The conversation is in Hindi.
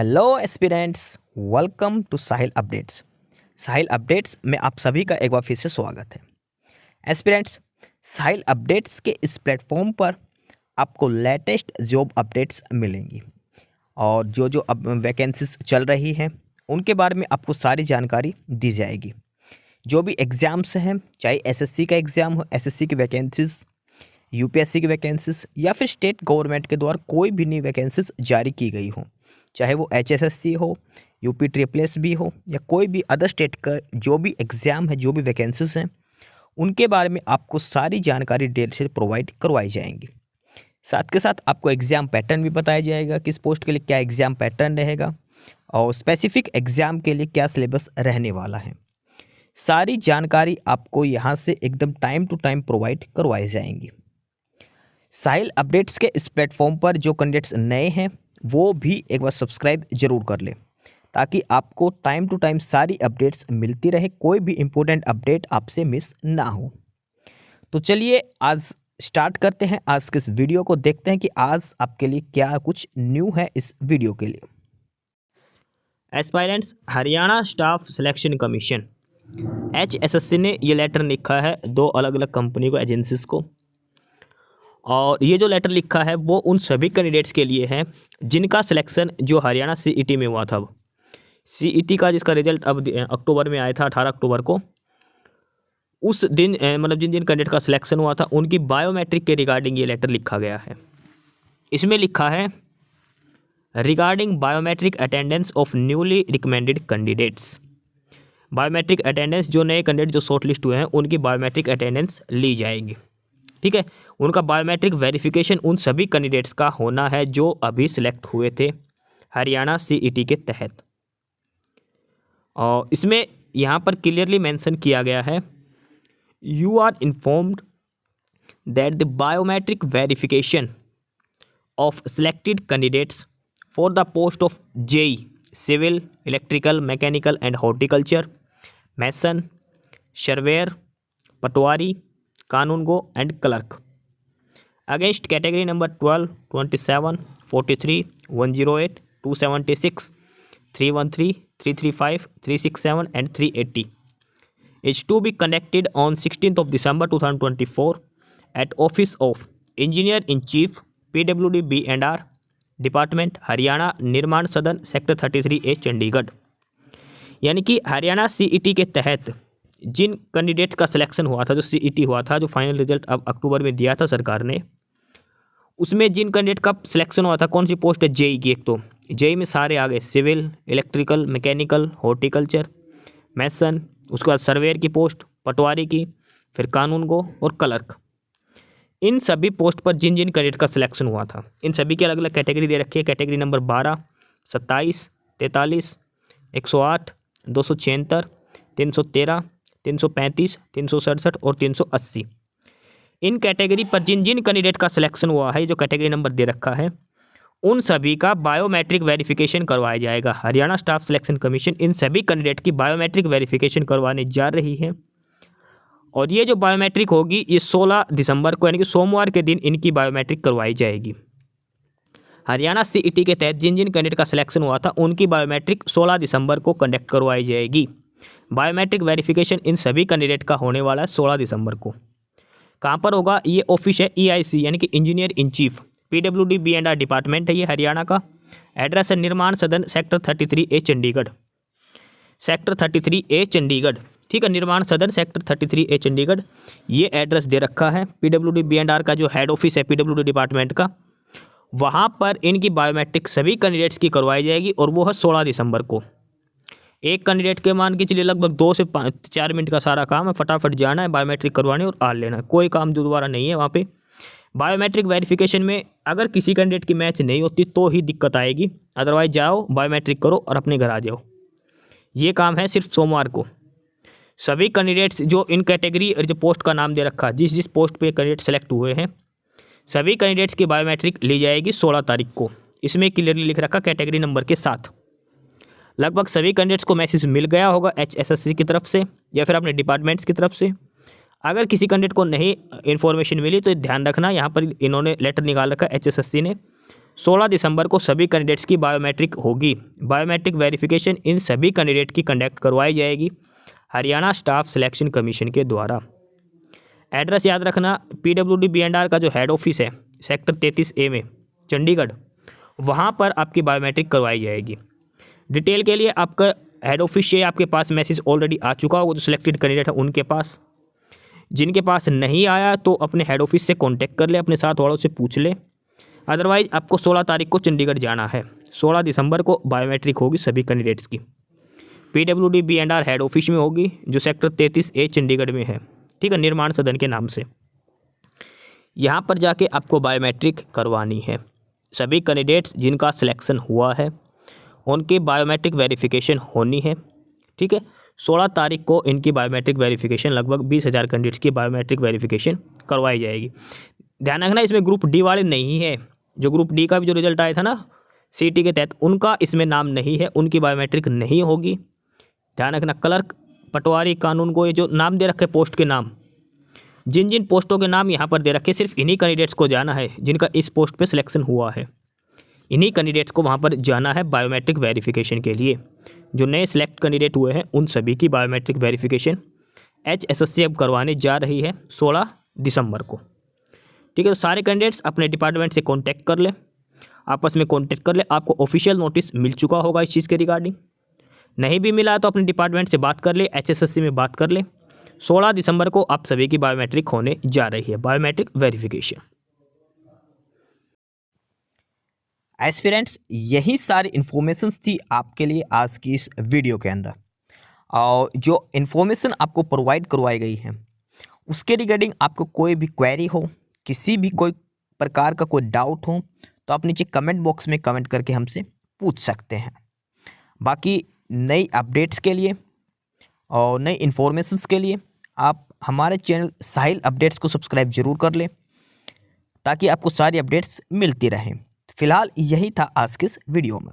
Hello aspirants, welcome to Sahil updates. Sahil updates में आप सभी का एक बार फिर से स्वागत है। एस्पिरेंट्स, साहिल अपडेट्स के इस प्लेटफॉर्म पर आपको लेटेस्ट जॉब अपडेट्स मिलेंगी और जो जो अब वैकेंसीज चल रही हैं उनके बारे में आपको सारी जानकारी दी जाएगी। जो भी एग्ज़ाम्स हैं, चाहे एसएससी का एग्ज़ाम हो, एसएससी की वैकेंसीज, यूपीएससी की वैकेंसीज या फिर स्टेट गवर्नमेंट के द्वारा कोई भी नई वैकेंसीज जारी की गई हो, चाहे वो एचएसएससी हो, यूपी ट्रिपल भी हो या कोई भी अदर स्टेट का जो भी एग्ज़ाम है, जो भी वैकेंसीज हैं, उनके बारे में आपको सारी जानकारी डेट से प्रोवाइड करवाई जाएंगी। साथ के साथ आपको एग्ज़ाम पैटर्न भी बताया जाएगा, किस पोस्ट के लिए क्या एग्ज़ाम पैटर्न रहेगा और स्पेसिफिक एग्ज़ाम के लिए क्या सिलेबस रहने वाला है। सारी जानकारी आपको यहाँ से एकदम टाइम टू टाइम प्रोवाइड करवाई जाएंगी। साहिल अपडेट्स के इस प्लेटफॉर्म पर जो कैंडिडेट्स नए हैं वो भी एक बार सब्सक्राइब जरूर कर लें ताकि आपको टाइम टू टाइम सारी अपडेट्स मिलती रहे, कोई भी इम्पोर्टेंट अपडेट आपसे मिस ना हो। तो चलिए आज स्टार्ट करते हैं आज के इस वीडियो को, देखते हैं कि आज आपके लिए क्या कुछ न्यू है इस वीडियो के लिए। Aspirants, Haryana staff selection commission HSSC ने ये लेटर लिखा है दो अलग अलग कंपनी को, एजेंसीज को, और ये जो लेटर लिखा है वो उन सभी कैंडिडेट्स के लिए है जिनका सिलेक्शन जो हरियाणा CET में हुआ था। अब CET का जिसका रिजल्ट अब अक्टूबर में आया था, 18 अक्टूबर को, उस दिन मतलब जिन जिन कैंडिडेट का सिलेक्शन हुआ था उनकी बायोमेट्रिक के रिगार्डिंग ये लेटर लिखा गया है। इसमें लिखा है regarding biometric attendance of newly recommended candidates. Biometric attendance, जो नए कैंडिडेट जो शॉर्ट लिस्ट हुए हैं उनकी बायोमेट्रिक अटेंडेंस ली जाएगी। ठीक है, उनका बायोमेट्रिक वेरिफिकेशन उन सभी कैंडिडेट्स का होना है जो अभी सिलेक्ट हुए थे हरियाणा CET के तहत। और इसमें यहाँ पर क्लियरली मेंशन किया गया है, you are informed that the biometric verification of selected candidates for the post of JEE civil, electrical, mechanical and horticulture, mason, surveyor, patwari, kanungo and clerk against category number 12, 27, 43, 108, 276, 313, 335, 367 and 380 is to be conducted on 16th of December 2024 at Office of Engineer in Chief, PWD B&R department, Haryana, निर्माण सदन, सेक्टर 33A, चंडीगढ़। यानी कि हरियाणा CET के तहत जिन कैंडिडेट्स का सिलेक्शन हुआ था, जो CET हुआ था, जो फाइनल रिजल्ट अब अक्टूबर में दिया था सरकार ने, उसमें जिन कैंडिडेट का सिलेक्शन हुआ था, कौन सी पोस्ट है, JEE की। एक तो JEE में सारे आ गए, सिविल, इलेक्ट्रिकल, मैकेनिकल, हॉर्टिकल्चर, मैसन, उसके बाद सर्वेयर की पोस्ट, पटवारी की, फिर कानूनगो और क्लर्क। इन सभी पोस्ट पर जिन जिन कैंडिडेट का सिलेक्शन हुआ था, इन सभी की अलग अलग कैटेगरी दे रखी है। कैटेगरी नंबर 12, 27, 43, 108, 276, 313, 335, 367 और 380। इन कैटेगरी पर जिन जिन कैंडिडेट का सिलेक्शन हुआ है, जो कैटेगरी नंबर दे रखा है, उन सभी का बायोमेट्रिक वेरिफिकेशन करवाया जाएगा। हरियाणा स्टाफ सिलेक्शन कमीशन इन सभी कैंडिडेट की बायोमेट्रिक वेरिफिकेशन करवाने जा रही है और ये जो बायोमेट्रिक होगी ये 16 दिसंबर को, यानी कि सोमवार के दिन इनकी बायोमेट्रिक करवाई जाएगी। हरियाणा CET के तहत जिन जिन कैंडिडेट का सिलेक्शन हुआ था उनकी बायोमेट्रिक 16 दिसंबर को कंडक्ट करवाई जाएगी। बायोमेट्रिक वेरिफिकेशन इन सभी कैंडिडेट का होने वाला है 16 दिसंबर को। कहाँ पर होगा? ये ऑफिस है EIC, यानी कि engineer in chief, PWD B&R department है ये हरियाणा का। एड्रेस है निर्माण सदन, sector 33A, Chandigarh, sector 33A, Chandigarh. ठीक है, निर्माण सदन, सेक्टर 33A, चंडीगढ़, ये एड्रेस दे रखा है। PWD B&R का जो हेड ऑफिस है PWD डिपार्टमेंट का, वहाँ पर इनकी बायोमेट्रिक सभी कैंडिडेट्स की करवाई जाएगी और वो है 16 दिसंबर को। एक कैंडिडेट के मान के चलिए लगभग 2 से 4 मिनट का सारा काम है, फटाफट जाना है, बायोमेट्रिक करवाने और आ लेना है, कोई काम दोबारा नहीं है वहाँ पे। बायोमेट्रिक वेरिफिकेशन में अगर किसी कैंडिडेट की मैच नहीं होती तो ही दिक्कत आएगी, अदरवाइज जाओ, बायोमेट्रिक करो और अपने घर आ जाओ। ये काम है सिर्फ सोमवार को। सभी कैंडिडेट्स जो इन कैटेगरी और जो पोस्ट का नाम दे रखा, जिस जिस पोस्ट पे कैंडिडेट सेलेक्ट हुए हैं, सभी कैंडिडेट्स की बायोमेट्रिक ली जाएगी 16 तारीख को। इसमें क्लियरली लिख रखा कैटेगरी नंबर के साथ। लगभग सभी कैंडिडेट्स को मैसेज मिल गया होगा HSSC की तरफ से या फिर अपने डिपार्टमेंट्स की तरफ से। अगर किसी कैंडिडेट को नहीं इन्फॉर्मेशन मिली तो ध्यान रखना, यहाँ पर इन्होंने लेटर निकाल रखा HSSC ने, 16 दिसंबर को सभी कैंडिडेट्स की बायोमेट्रिक होगी। बायोमेट्रिक वेरिफिकेशन इन सभी कैंडिडेट की कंडक्ट करवाई जाएगी हरियाणा स्टाफ सिलेक्शन कमीशन के द्वारा। एड्रेस याद रखना, PWD B&R का जो हेड ऑफिस है सेक्टर 33A में चंडीगढ़, वहाँ पर आपकी बायोमेट्रिक करवाई जाएगी। डिटेल के लिए आपका हेड ऑफिस से आपके पास मैसेज ऑलरेडी आ चुका होगा जो सिलेक्टेड कैंडिडेट है उनके पास। जिनके पास नहीं आया तो अपने हेड ऑफिस से कांटेक्ट कर ले, अपने साथ वालों से पूछ ले। अदरवाइज आपको 16 तारीख को चंडीगढ़ जाना है। 16 दिसंबर को बायोमेट्रिक होगी सभी कैंडिडेट्स की। PWD B&R हेड ऑफिस में होगी जो सेक्टर 33A चंडीगढ़ में है, ठीक है, निर्माण सदन के नाम से। यहाँ पर जाके आपको बायोमेट्रिक करवानी है। सभी कैंडिडेट्स जिनका सिलेक्शन हुआ है उनकी बायोमेट्रिक वेरिफिकेशन होनी है, ठीक है। 16 तारीख को इनकी बायोमेट्रिक वेरिफिकेशन लगभग 20,000 कैंडिडेट्स की बायोमेट्रिक वेरिफिकेशन करवाई जाएगी। ध्यान रखना इसमें ग्रुप डी वाले नहीं है। जो ग्रुप डी का भी जो रिजल्ट आया था ना CT के तहत, उनका इसमें नाम नहीं है, उनकी बायोमेट्रिक नहीं होगी। ध्यान रखना, क्लर्क, पटवारी, कानून को ये जो नाम दे रखे पोस्ट के नाम, जिन जिन पोस्टों के नाम यहाँ पर दे रखे सिर्फ इन्हीं कैंडिडेट्स को जाना है जिनका इस पोस्ट पे सिलेक्शन हुआ है। इन्हीं कैंडिडेट्स को वहाँ पर जाना है बायोमेट्रिक वेरिफिकेशन के लिए। जो नए सिलेक्ट कैंडिडेट हुए हैं उन सभी की बायोमेट्रिक वेरिफिकेशन HSSC अब करवाने जा रही है 16 दिसंबर को, ठीक है। तो सारे कैंडिडेट्स अपने डिपार्टमेंट से कांटेक्ट कर ले, आपस में कांटेक्ट कर ले। आपको ऑफिशियल नोटिस मिल चुका होगा इस चीज़ के रिगार्डिंग। नहीं भी मिला तो अपने डिपार्टमेंट से बात कर ले, HSSC में बात कर ले। 16 दिसंबर को आप सभी की बायोमेट्रिक होने जा रही है, बायोमेट्रिक वेरिफिकेशन। एस्पिरेंट्स, यही सारी इन्फॉर्मेशंस थी आपके लिए आज की इस वीडियो के अंदर। और जो इन्फॉर्मेशन आपको प्रोवाइड करवाई गई है उसके रिगार्डिंग आपको कोई भी क्वेरी हो, किसी भी कोई प्रकार का कोई डाउट हो तो आप नीचे कमेंट बॉक्स में कमेंट करके हमसे पूछ सकते हैं। बाकी नई अपडेट्स के लिए और नई इन्फॉर्मेशंस के लिए आप हमारे चैनल साहिल अपडेट्स को सब्सक्राइब जरूर कर लें ताकि आपको सारी अपडेट्स मिलती रहें। फिलहाल यही था आज के इस वीडियो में।